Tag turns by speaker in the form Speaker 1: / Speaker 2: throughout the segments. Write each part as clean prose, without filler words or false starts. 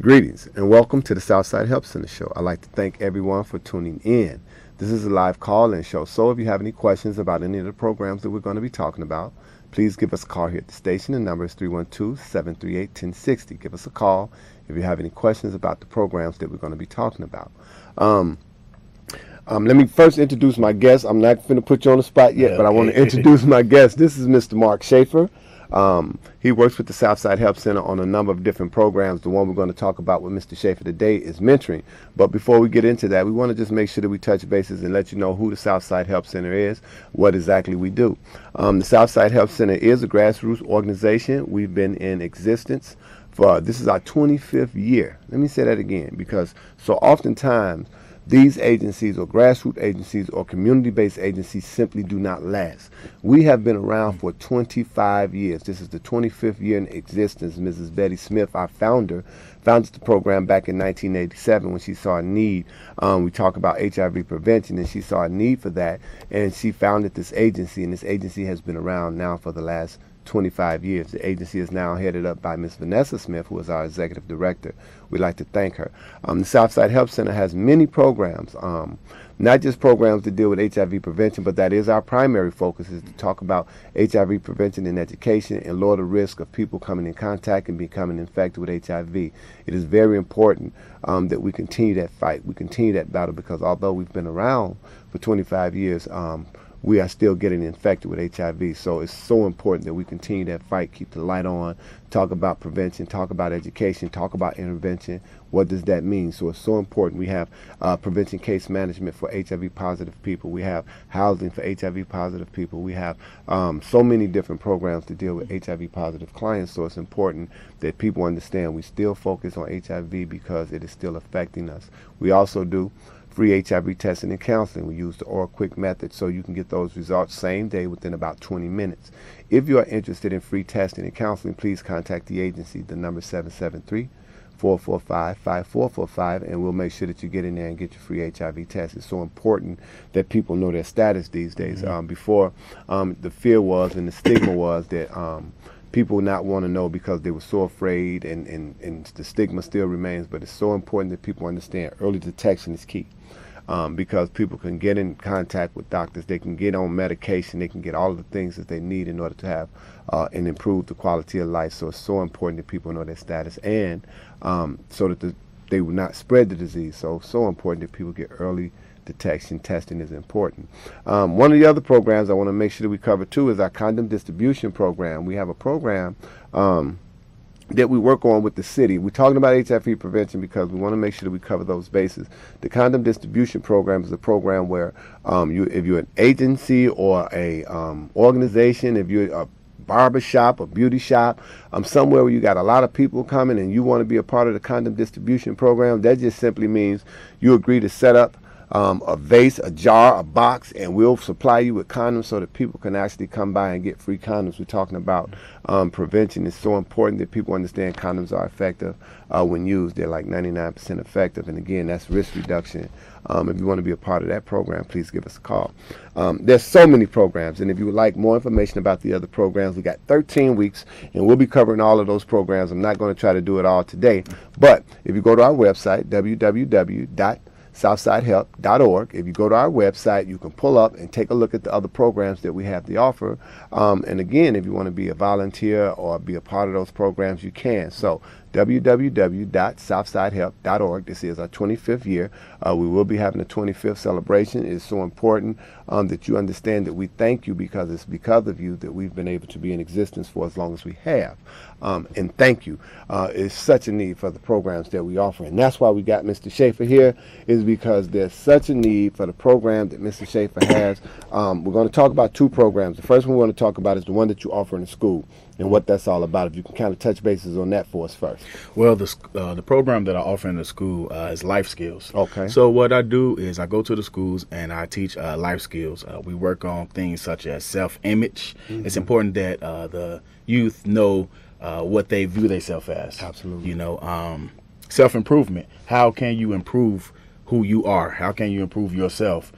Speaker 1: Greetings and welcome to the Southside Help Center Show. I'd like to thank everyone for tuning in. This is a live call-in show, so if you have any questions about any of the programs that we're going to be talking about, please give us a call here at the station. The number is 312-738-1060. Give us a call if you have any questions about the programs that we're going to be talking about. Let me first introduce my guest. I'm not going to put you on the spot yet, but I want to introduce my guest. This is Mr. Mark Schaefer. He works with the Southside Help Center on a number of different programs. The one we're going to talk about with Mr. Schaefer today is mentoring. But before we get into that, we want to just make sure that we touch bases and let you know who the Southside Help Center is, what exactly we do. The Southside Help Center is a grassroots organization. We've been in existence for, this is our 25th year. Let me say that again, because so oftentimes these agencies or grassroots agencies or community-based agencies simply do not last. We have been around for 25 years. This is the 25th year in existence. Mrs. Betty Smith, our founder, founded the program back in 1987 when she saw a need. We talk about HIV prevention, and she saw a need for that, and she founded this agency, and this agency has been around now for the last 25 years. The agency is now headed up by Ms. Vanessa Smith, who is our executive director. We'd like to thank her. The Southside Help Center has many programs, not just programs to deal with HIV prevention, but that is our primary focus, is to talk about HIV prevention and education and lower the risk of people coming in contact and becoming infected with HIV. It is very important that we continue that fight, we continue that battle, because although we've been around for 25 years, we are still getting infected with HIV. So it's so important that we continue that fight, keep the light on, talk about prevention, talk about education, talk about intervention. What does that mean? So it's so important. We have prevention case management for HIV positive people. We have housing for HIV positive people. We have so many different programs to deal with HIV positive clients. So it's important that people understand we still focus on HIV because it is still affecting us. We also do free HIV testing and counseling. We use the OraQuick method, so you can get those results same day within about 20 minutes. If you are interested in free testing and counseling, please contact the agency. The number is 773-445-5445, and we'll make sure that you get in there and get your free HIV test. It's so important that people know their status these days. Before, the fear was and the stigma was that people would not want to know because they were so afraid, and the stigma still remains. But it's so important that people understand early detection is key. Because people can get in contact with doctors, they can get on medication, they can get all of the things that they need in order to have and improve the quality of life. So it's so important that people know their status, and so that they will not spread the disease. So important that people get early detection. Testing is important. One of the other programs I want to make sure that we cover too is our condom distribution program. We have a program that we work on with the city. We're talking about HIV prevention because we want to make sure that we cover those bases. The condom distribution program is a program where if you're an agency or a organization, if you're a barber shop, a beauty shop, somewhere where you got a lot of people coming and you want to be a part of the condom distribution program, that just simply means you agree to set up a vase, a jar, a box, and we'll supply you with condoms so that people can actually come by and get free condoms. We're talking about prevention. It's so important that people understand condoms are effective when used. They're like 99% effective, and again, that's risk reduction. If you want to be a part of that program, please give us a call. There's so many programs, and if you would like more information about the other programs, we got 13 weeks, and we'll be covering all of those programs. I'm not going to try to do it all today, but if you go to our website, www.southsidehelp.org. If you go to our website, you can pull up and take a look at the other programs that we have to offer. And again, if you want to be a volunteer or be a part of those programs, you can. So www.southsidehelp.org. This is our 25th year. We will be having a 25th celebration. It's so important that you understand that we thank you, because it's because of you that we've been able to be in existence for as long as we have. And thank you. It's such a need for the programs that we offer. And that's why we got Mr. Schaefer here, is because there's such a need for the program that Mr. Schaefer has. We're going to talk about two programs. The first one we want to talk about is the one that you offer in the school, and what that's all about. If you can kind of touch bases on that for us first.
Speaker 2: Well, the program that I offer in the school is life skills.
Speaker 1: Okay.
Speaker 2: So what I do is I go to the schools and I teach life skills. We work on things such as self-image. It's important that the youth know what they view themselves as.
Speaker 1: Absolutely.
Speaker 2: You know, self-improvement. How can you improve who you are? How can you improve yourself?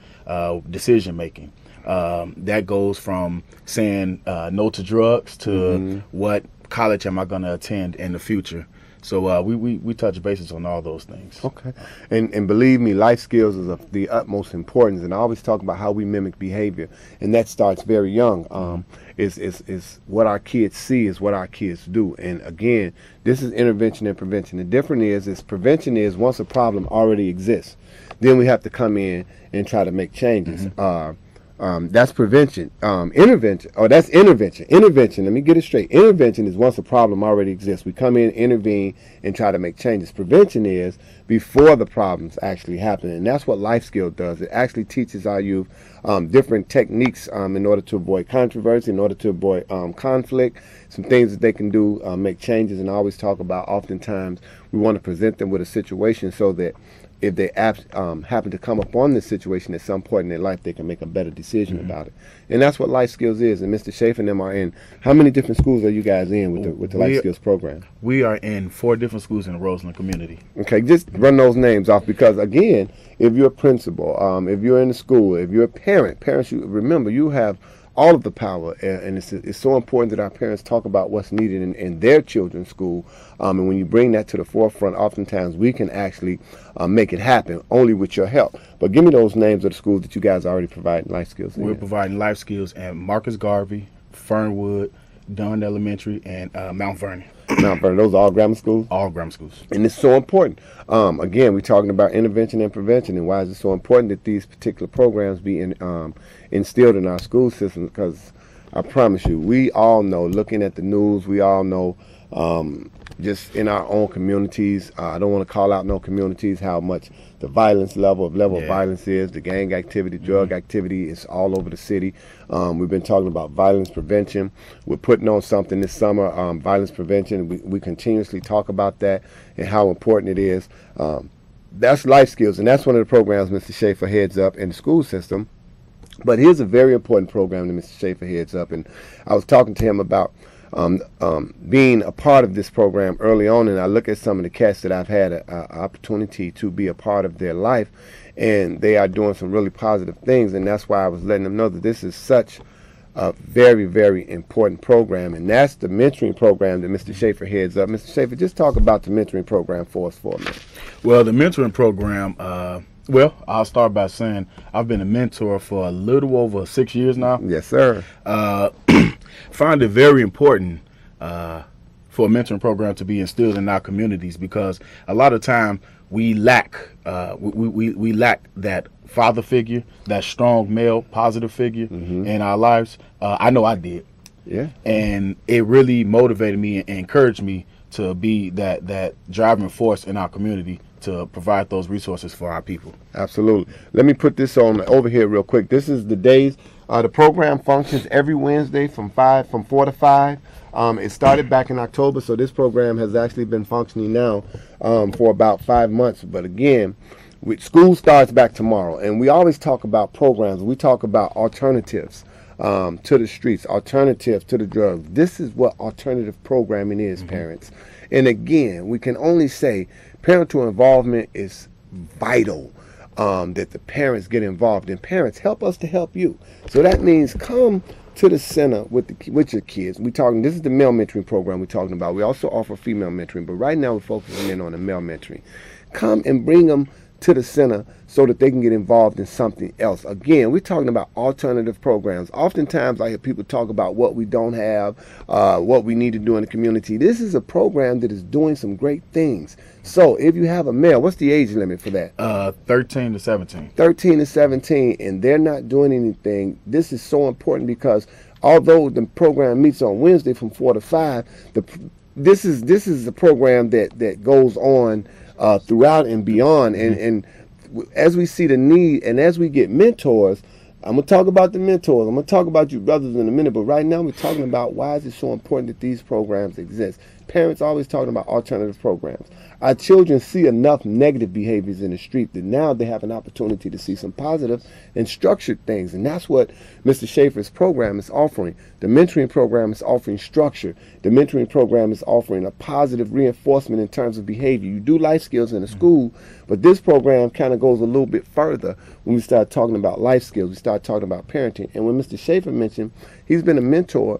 Speaker 2: Decision making. That goes from saying no to drugs to what college am I going to attend in the future. So we touch bases on all those things.
Speaker 1: Okay. And believe me, life skills is of the utmost importance. And I always talk about how we mimic behavior, and that starts very young. Is what our kids see is what our kids do. And again, this is intervention and prevention. The difference is prevention is once a problem already exists, then we have to come in and try to make changes. That's prevention. Intervention, that's intervention. Intervention, let me get it straight. Intervention is once a problem already exists. We come in, intervene, and try to make changes. Prevention is before the problems actually happen. And that's what life skill does. It actually teaches our youth different techniques in order to avoid controversy, in order to avoid conflict, some things that they can do, make changes. And I always talk about oftentimes we want to present them with a situation so that if they happen to come upon this situation at some point in their life, they can make a better decision about it. And that's what Life Skills is. And Mr. Schaefer and them are in. How many different schools are you guys in with the Life Skills program?
Speaker 2: We are in 4 different schools in the Roseland community.
Speaker 1: Okay, just run those names off because, again, if you're a principal, if you're in the school, if you're a parent, parents, you remember, you have all of the power, and it's so important that our parents talk about what's needed in their children's school, and when you bring that to the forefront, oftentimes we can actually make it happen only with your help. But give me those names of the schools that you guys are already providing life skills in.
Speaker 2: We're providing life skills at Marcus Garvey, Fernwood, Dunn Elementary, and Mount Vernon.
Speaker 1: Mount Vernon, those are all grammar schools?
Speaker 2: All grammar schools.
Speaker 1: And it's so important. Again, we're talking about intervention and prevention, and why is it so important that these particular programs be instilled in our school system? Because I promise you, we all know, looking at the news, we all know just in our own communities, I don't want to call out no communities, how much the violence level of violence is, the gang activity, drug activity is all over the city. We've been talking about violence prevention. We're putting on something this summer, violence prevention. We continuously talk about that and how important it is. That's life skills, and that's one of the programs Mr. Schaefer heads up in the school system. But here's a very important program that Mr. Schaefer heads up, and I was talking to him about being a part of this program early on, and I look at some of the cats that I've had an opportunity to be a part of their life, and they are doing some really positive things, and that's why I was letting them know that this is such a very, very important program, and that's the mentoring program that Mr. Schaefer heads up. Mr. Schaefer, just talk about the mentoring program for us for a minute.
Speaker 2: Well, the mentoring program, well, I'll start by saying I've been a mentor for a little over 6 years now.
Speaker 1: Yes, sir.
Speaker 2: Find it very important for a mentoring program to be instilled in our communities, because a lot of time we lack we lack that father figure, that strong male positive figure in our lives. I know I did.
Speaker 1: Yeah.
Speaker 2: And it really motivated me and encouraged me to be that driving force in our community to provide those resources for our people.
Speaker 1: Absolutely. Let me put this on over here real quick. This is the days. The program functions every Wednesday from 4 to 5. It started back in October, so this program has actually been functioning now for about 5 months. But again, school starts back tomorrow, and we always talk about programs. We talk about alternatives to the streets, alternatives to the drugs. This is what alternative programming is, parents. And again, we can only say parental involvement is vital. That the parents get involved, and parents help us to help you. So that means come to the center with your kids. This is the male mentoring program we're talking about. We also offer female mentoring, but right now we're focusing in on the male mentoring. Come and bring them to the center so that they can get involved in something else. Again, we're talking about alternative programs. Oftentimes I hear people talk about what we don't have, what we need to do in the community. This is a program that is doing some great things. So if you have a male, what's the age limit for that?
Speaker 2: 13 to 17.
Speaker 1: 13 to 17, and they're not doing anything. This is so important because although the program meets on Wednesday from 4 to 5, this is a program that goes on throughout and beyond, and as we see the need and as we get mentors, I'm going to talk about the mentors, I'm going to talk about you brothers in a minute, but right now we're talking about why is it so important that these programs exist. Parents always talking about alternative programs. Our children see enough negative behaviors in the street that now they have an opportunity to see some positive and structured things, and that's what Mr. Schaefer's program is offering. The mentoring program is offering structure. The mentoring program is offering a positive reinforcement in terms of behavior. You do life skills in a school, but this program kind of goes a little bit further when we start talking about life skills. We start talking about parenting, and when Mr. Schaefer mentioned he's been a mentor,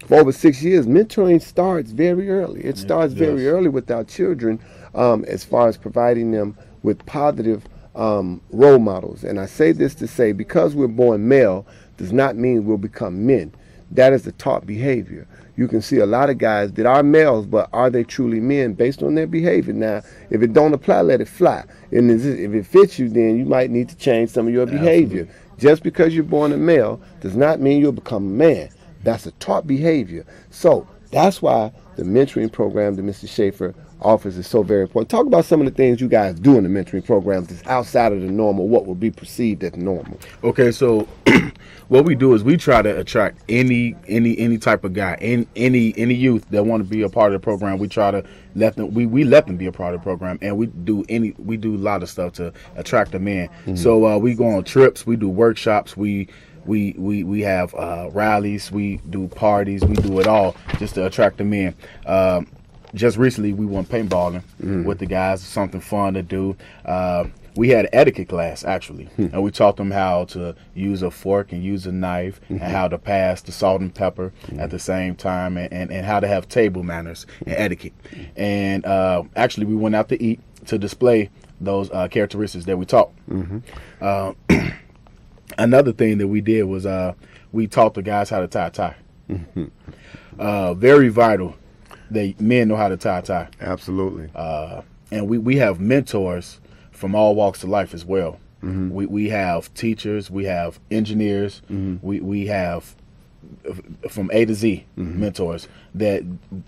Speaker 1: for over 6 years, mentoring starts very early. It starts very
Speaker 2: Yes.
Speaker 1: early with our children, as far as providing them with positive role models. And I say this to say, because we're born male, does not mean we'll become men. That is the taught behavior. You can see a lot of guys that are males, but are they truly men based on their behavior? Now, if it don't apply, let it fly. And if it fits you, then you might need to change some of your behavior.
Speaker 2: Absolutely.
Speaker 1: Just because you're born a male does not mean you'll become a man. That's a taught behavior. So that's why the mentoring program that Mr. Schaefer offers is so very important. Talk about some of the things you guys do in the mentoring programs that's outside of the normal, what would be perceived as normal.
Speaker 2: Okay, so what we do is we try to attract any type of guy, any youth that want to be a part of the program. We try to let them we let them be a part of the program, and we do a lot of stuff to attract them in. So we go on trips, we do workshops, we have rallies, we do parties, we do it all just to attract them in. Just recently, we went paintballing with the guys. Something fun to do. We had an etiquette class, actually, and we taught them how to use a fork and use a knife, and how to pass the salt and pepper at the same time, and how to have table manners and etiquette. And actually, we went out to eat to display those characteristics that we taught. Another thing that we did was we taught the guys how to tie a tie. Very vital that men know how to tie a tie.
Speaker 1: Absolutely.
Speaker 2: And we have mentors from all walks of life as well. We have teachers, we have engineers, we have from A to Z mentors that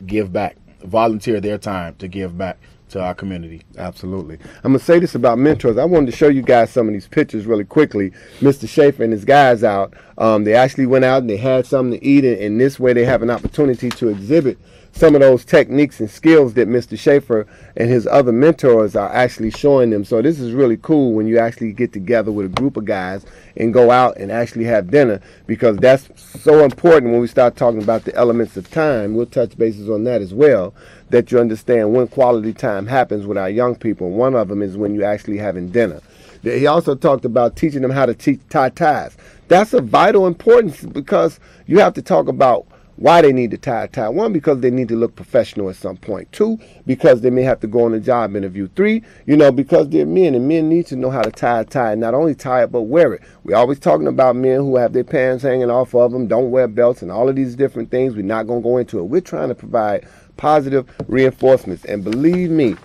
Speaker 2: give back, volunteer their time to give back to our community.
Speaker 1: Absolutely. I'm going to say this about mentors. I wanted to show you guys some of these pictures really quickly. Mr. Schaefer and his guys out, they actually went out and they had something to eat, and this way they have an opportunity to exhibit some of those techniques and skills that Mr. Schaefer and his other mentors are actually showing them. So this is really cool when you actually get together with a group of guys and go out and actually have dinner, because that's so important when we start talking about the elements of time. We'll touch bases on that as well, that you understand when quality time happens with our young people. One of them is when you're actually having dinner. He also talked about teaching them how to tie ties. That's of vital importance, because you have to talk about why they need to tie a tie. One, because they need to look professional at some point. Two, because they may have to go on a job interview. Three, because they're men, and men need to know how to tie a tie, and not only tie it, but wear it. We're always talking about men who have their pants hanging off of them, don't wear belts, and all of these different things. We're not going to go into it. We're trying to provide positive reinforcements. And believe me,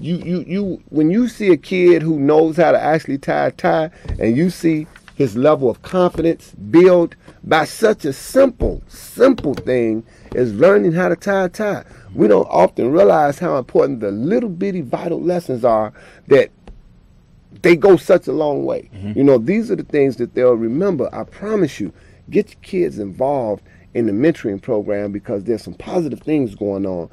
Speaker 1: you when you see a kid who knows how to actually tie a tie, and you see his level of confidence build by such a simple thing as learning how to tie a tie. We don't often realize how important the little bitty vital lessons are, that they go such a long way. These are the things that they'll remember. I promise you, get your kids involved in the mentoring program, because there's some positive things going on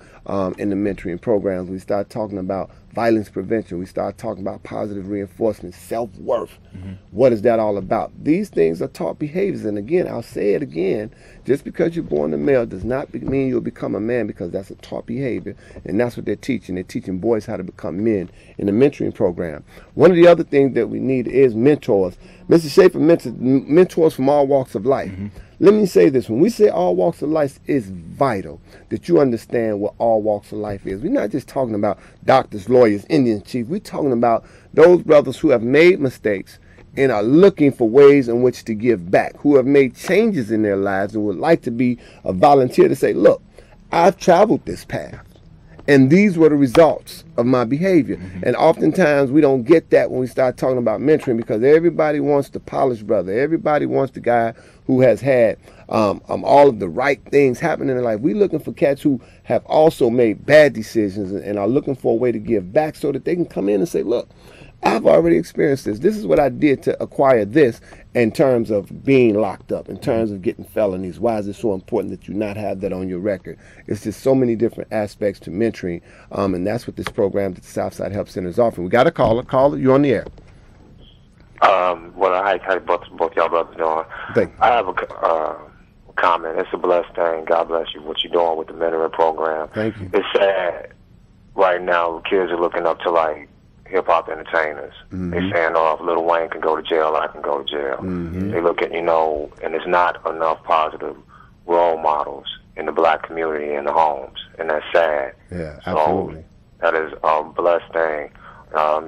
Speaker 1: in the mentoring programs. We start talking about violence prevention. We start talking about positive reinforcement, self-worth. What is that all about? These things are taught behaviors. And again, I'll say it again, just because you're born a male does not mean you'll become a man, because that's a taught behavior. And that's what they're teaching. They're teaching boys how to become men in the mentoring program. One of the other things that we need is mentors. Mr. Schaefer mentioned mentors from all walks of life. Let me say this. When we say all walks of life, it's vital that you understand what all walks of life is. We're not just talking about doctors, lawyers, Indian chiefs. We're talking about those brothers who have made mistakes and are looking for ways in which to give back, who have made changes in their lives and would like to be a volunteer to say, look, I've traveled this path, and these were the results of my behavior. And oftentimes we don't get that when we start talking about mentoring, because everybody wants the polished brother. Everybody wants the guy who has had all of the right things happen in their life. We're looking for cats who have also made bad decisions and are looking for a way to give back, so that they can come in and say, look, I've already experienced this. This is what I did to acquire this in terms of being locked up, in terms of getting felonies. Why is it so important that you not have that on your record? It's just so many different aspects to mentoring, and that's what this program that the Southside Help Center is offering. We got a caller. Caller, you're on the air.
Speaker 3: Well, hi, both y'all brothers doing.
Speaker 1: Thank you.
Speaker 3: I have a comment. It's a blessed thing. God bless you, what you're doing with the mentoring program.
Speaker 1: Thank you.
Speaker 3: It's sad right now. Kids are looking up to, like, hip-hop entertainers. They're saying, oh, if Lil Wayne can go to jail, I can go to jail. They look at, and it's not enough positive role models in the black community in the homes, and that's sad.
Speaker 1: Yeah,
Speaker 3: So
Speaker 1: absolutely.
Speaker 3: that is a blessed thing.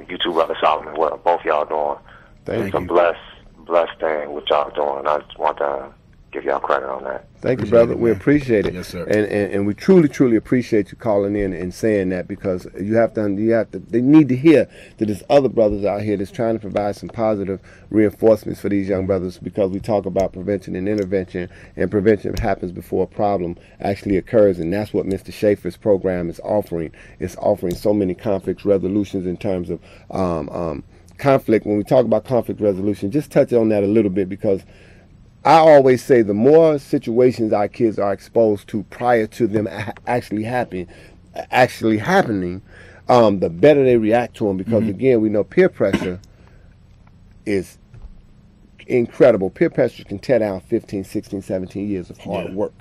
Speaker 3: You two, Brother Solomon, what both y'all doing.
Speaker 1: Thank
Speaker 3: It's
Speaker 1: you.
Speaker 3: a blessed thing what y'all doing. I just want to give y'all credit on that.
Speaker 1: Thank you,
Speaker 2: Appreciate
Speaker 1: brother.
Speaker 2: it,
Speaker 1: We
Speaker 2: man.
Speaker 1: appreciate it.
Speaker 2: Yes, sir.
Speaker 1: And we truly appreciate you calling in and saying that, because they need to hear that there's other brothers out here that's trying to provide some positive reinforcements for these young brothers, because we talk about prevention and intervention, and prevention happens before a problem actually occurs, and that's what Mr. Schaefer's program is offering. It's offering so many conflict resolutions in terms of conflict. When we talk about conflict resolution, just touch on that a little bit, because I always say the more situations our kids are exposed to prior to them actually happening, the better they react to them. Because again, we know peer pressure is incredible. Peer pressure can tear down 15, 16, 17 years of hard work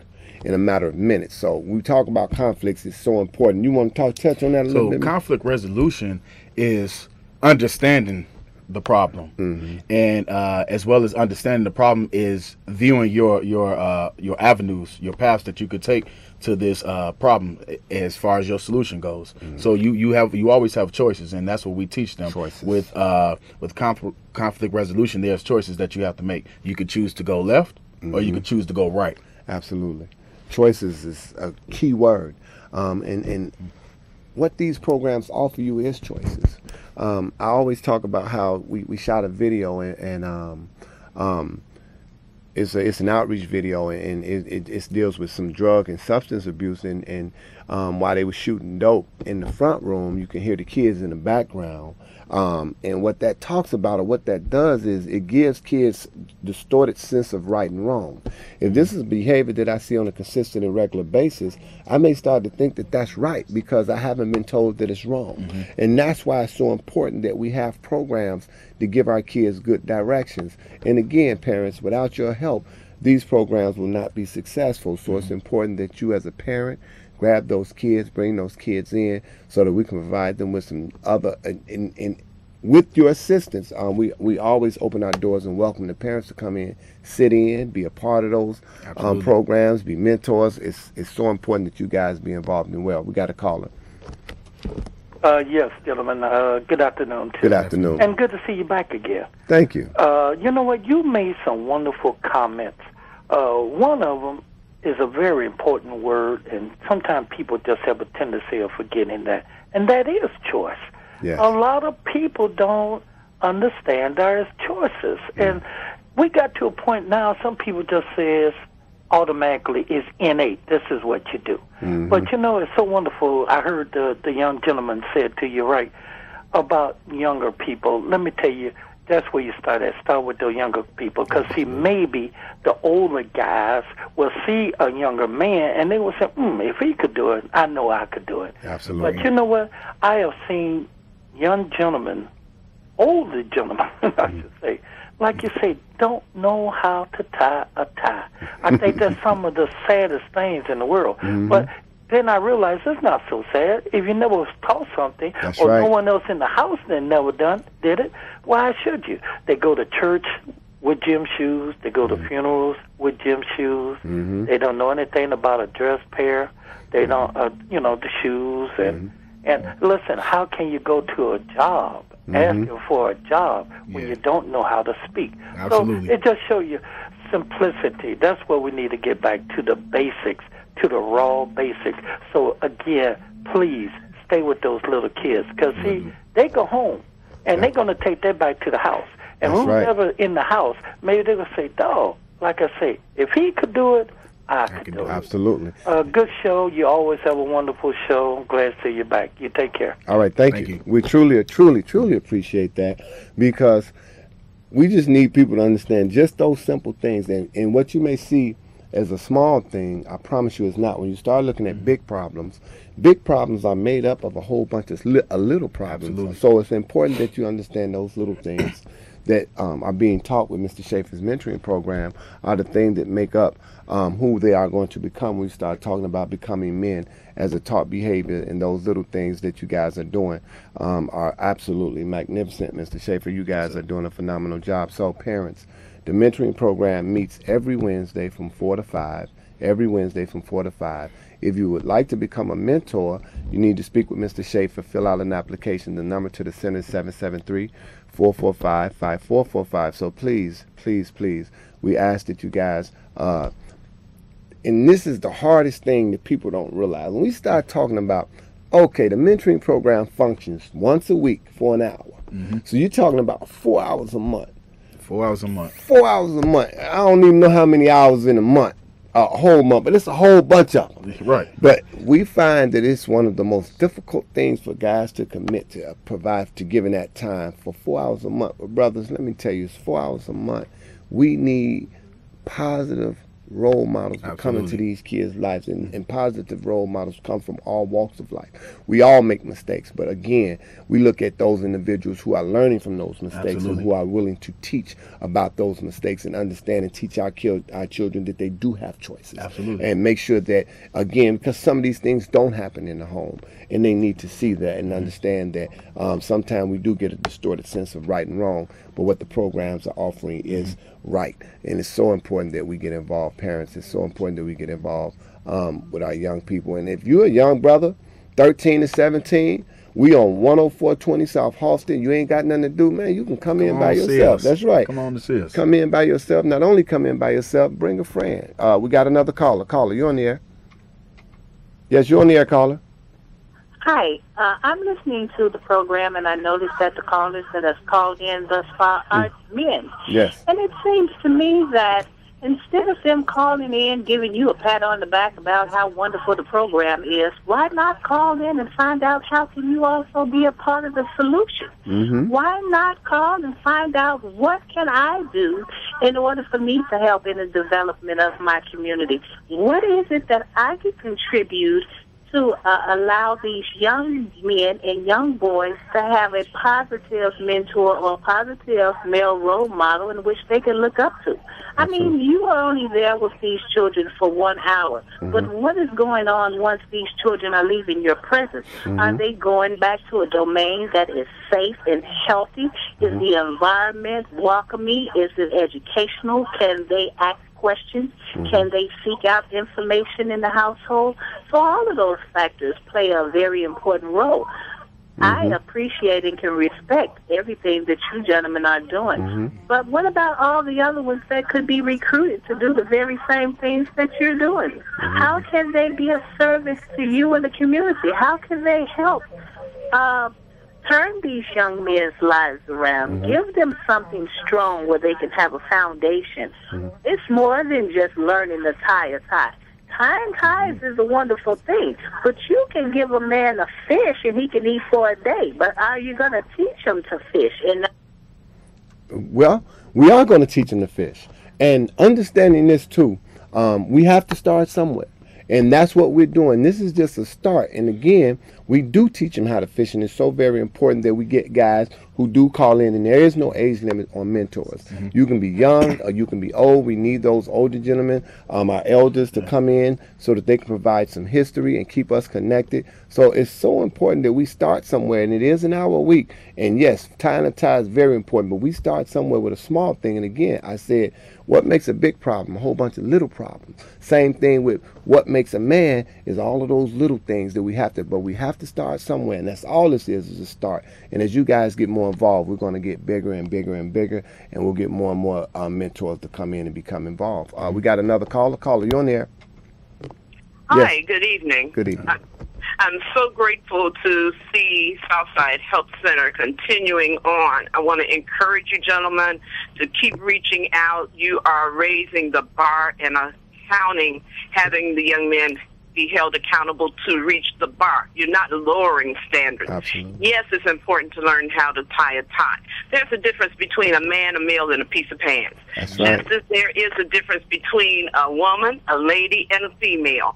Speaker 1: in a matter of minutes. So we talk about conflicts. It's so important. You want to touch on that a little bit?
Speaker 2: Conflict resolution is understanding the problem, and as well as understanding the problem is viewing your avenues, your paths that you could take to this problem as far as your solution goes. So you always have choices, and that's what we teach them.
Speaker 1: Choices.
Speaker 2: With conflict resolution, there's choices that you have to make. You could choose to go left, or you could choose to go right.
Speaker 1: Absolutely. Choices is a key word. And what these programs offer you is choices. I always talk about how we shot a video, and it's an outreach video, and it deals with some drug and substance abuse, and while they were shooting dope in the front room, you can hear the kids in the background. And what that talks about, or what that does, is it gives kids distorted sense of right and wrong. If this is behavior that I see on a consistent and regular basis, I may start to think that that's right, because I haven't been told that it's wrong. And that's why it's so important that we have programs to give our kids good directions. And again, parents, without your help, these programs will not be successful. So it's important that you, as a parent, grab those kids, bring those kids in, so that we can provide them with some other, with your assistance. We always open our doors and welcome the parents to come in, sit in, be a part of those programs, be mentors. It's so important that you guys be involved in. Well, we got a caller.
Speaker 4: Yes, gentlemen. Good afternoon.
Speaker 1: Good afternoon.
Speaker 4: And good to see you back again.
Speaker 1: Thank you.
Speaker 4: You know what? You made some wonderful comments. One of them is a very important word, and sometimes people just have a tendency of forgetting that, and that is choice.
Speaker 1: Yes.
Speaker 4: A lot of people don't understand there is choices, and we got to a point now, some people just says automatically it's innate, this is what you do. But you know, it's so wonderful. I heard the young gentleman said to you, right, about younger people. Let me tell you, that's where you start at. Start with the younger people, because see, maybe the older guys will see a younger man and they will say, if he could do it, I know I could do it.
Speaker 1: Absolutely.
Speaker 4: But you know what? I have seen young gentlemen, older gentlemen, I should say, like you say, don't know how to tie a tie. I think that's some of the saddest things in the world. But then I realized it's not so sad. If you never was taught something,
Speaker 1: That's
Speaker 4: or
Speaker 1: right.
Speaker 4: no one else in the house that never did it, why should you? They go to church with gym shoes. They go to funerals with gym shoes. They don't know anything about a dress pair. They don't, the shoes. And listen, how can you go to a job, asking for a job, when you don't know how to speak?
Speaker 2: Absolutely.
Speaker 4: So it just shows you simplicity. That's where we need to get back to the basics, to the raw basics. So again, please stay with those little kids, because see, they go home and they're going to take that back to the house. And
Speaker 1: That's right.
Speaker 4: whoever in the house, maybe they're going to say, dog, like I say, if he could do it, I could do it.
Speaker 1: Absolutely.
Speaker 4: Good show. You always have a wonderful show. I'm glad to see you back. You take care.
Speaker 1: All right, thank you. We truly appreciate that, because we just need people to understand just those simple things. And what you may see as a small thing, I promise you it's not. When you start looking at big problems are made up of a whole bunch of little problems.
Speaker 2: Absolutely.
Speaker 1: So it's important that you understand those little things that are being taught with Mr. Schaefer's mentoring program are the things that make up who they are going to become when we start talking about becoming men, as a taught behavior. And those little things that you guys are doing are absolutely magnificent, Mr. Schaefer. You guys are doing a phenomenal job. So parents, the mentoring program meets every Wednesday from 4 to 5 every Wednesday from 4 to 5. If you would like to become a mentor, you need to speak with Mr. Schaefer. Fill out an application. The number to the center is 773-445-5445. So please, please, please, we ask that you guys, and this is the hardest thing that people don't realize. When we start talking about, okay, the mentoring program functions once a week for an hour. So you're talking about 4 hours a month.
Speaker 2: 4 hours a month.
Speaker 1: 4 hours a month. I don't even know how many hours in a month, a whole month, but it's a whole bunch of them.
Speaker 2: Right.
Speaker 1: But we find that it's one of the most difficult things for guys to commit to, provide to giving that time for 4 hours a month. But brothers, let me tell you, it's 4 hours a month. We need positive role models to come into these kids' lives, and positive role models come from all walks of life. We all make mistakes, but again, we look at those individuals who are learning from those mistakes and who are willing to teach about those mistakes and understand and teach our children that they do have choices. And make sure that, again, because some of these things don't happen in the home, and they need to see that and understand that sometimes we do get a distorted sense of right and wrong, but what the programs are offering is right. And it's so important that we get involved, parents. It's so important that we get involved with our young people. And if you're a young brother, 13 to 17, we on 10420 South Halsted. You ain't got nothing to do, man. You can come in by yourself. That's right.
Speaker 2: Come on to see us.
Speaker 1: Come in by yourself. Not only come in by yourself, bring a friend. We got another caller. Caller, you on the air? Yes, you're on the air, caller.
Speaker 5: Hi, I'm listening to the program, and I noticed that the callers that have called in thus far are men.
Speaker 1: Yes.
Speaker 5: And it seems to me that instead of them calling in, giving you a pat on the back about how wonderful the program is, why not call in and find out how can you also be a part of the solution? Why not call and find out what can I do in order for me to help in the development of my community? What is it that I can contribute to allow these young men and young boys to have a positive mentor or positive male role model in which they can look up to? I mean, you are only there with these children for 1 hour, but what is going on once these children are leaving your presence? Are they going back to a domain that is safe and healthy? Is the environment welcoming? Is it educational? Can they ask questions? Can they seek out information in the household? So all of those factors play a very important role. I appreciate and can respect everything that you gentlemen are doing. But what about all the other ones that could be recruited to do the very same things that you're doing? How can they be of service to you and the community? How can they help turn these young men's lives around? Give them something strong where they can have a foundation. It's more than just learning to tie a tie. Tying ties is a wonderful thing, but you can give a man a fish and he can eat for a day, but are you going to teach him to fish?
Speaker 1: Well, we are going to teach him to fish. And understanding this too, we have to start somewhere. And that's what we're doing. This is just a start. And again, we do teach them how to fish, and it's so very important that we get guys who do call in, and there is no age limit on mentors. You can be young or you can be old. We need those older gentlemen, our elders, to come in so that they can provide some history and keep us connected. So it's so important that we start somewhere, and it is an hour a week. And yes, tying a tie is very important, but we start somewhere with a small thing. And again, I said, what makes a big problem? A whole bunch of little problems. Same thing with what makes a man is all of those little things that we have to, but we have to start somewhere, and that's all this is a start. And as you guys get more involved, we're going to get bigger and bigger and bigger, and we'll get more and more mentors to come in and become involved. We got another caller. Caller, you on there?
Speaker 6: Hi,
Speaker 1: Yes.
Speaker 6: good evening.
Speaker 1: Good evening.
Speaker 6: I'm so grateful to see Southside Health Center continuing on. I want to encourage you gentlemen to keep reaching out. You are raising the bar and accounting, having the young men be held accountable to reach the bar. You're not lowering standards.
Speaker 1: Absolutely.
Speaker 6: Yes, it's important to learn how to tie a tie. There's a difference between a man, a male, and a piece of pants.
Speaker 1: That's right.
Speaker 6: Just as there is a difference between a woman, a lady, and a female.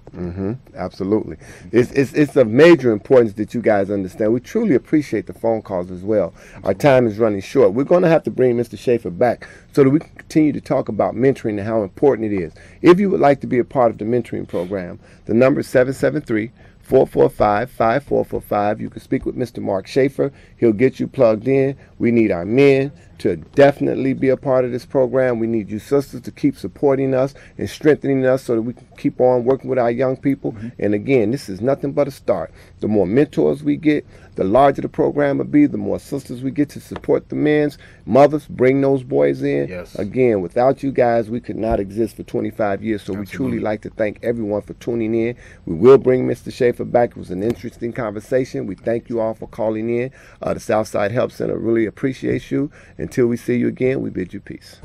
Speaker 1: Absolutely. It's of major importance that you guys understand. We truly appreciate the phone calls as well. Our time is running short. We're going to have to bring Mr. Schaefer back so that we can continue to talk about mentoring and how important it is. If you would like to be a part of the mentoring program, the number is 773-445-5445. You can speak with Mr. Mark Schaefer. He'll get you plugged in. We need our men to definitely be a part of this program. We need you sisters to keep supporting us and strengthening us so that we can keep on working with our young people. And again, this is nothing but a start. The more mentors we get, the larger the program will be, the more sisters we get to support the men's. Mothers, bring those boys in.
Speaker 2: Yes.
Speaker 1: Again, without you guys, we could not exist for 25 years. So
Speaker 2: Absolutely.
Speaker 1: we truly like to thank everyone for tuning in. We will bring Mr. Schaefer back. It was an interesting conversation. We thank you all for calling in. The Southside Help Center really appreciates you. Until we see you again, we bid you peace.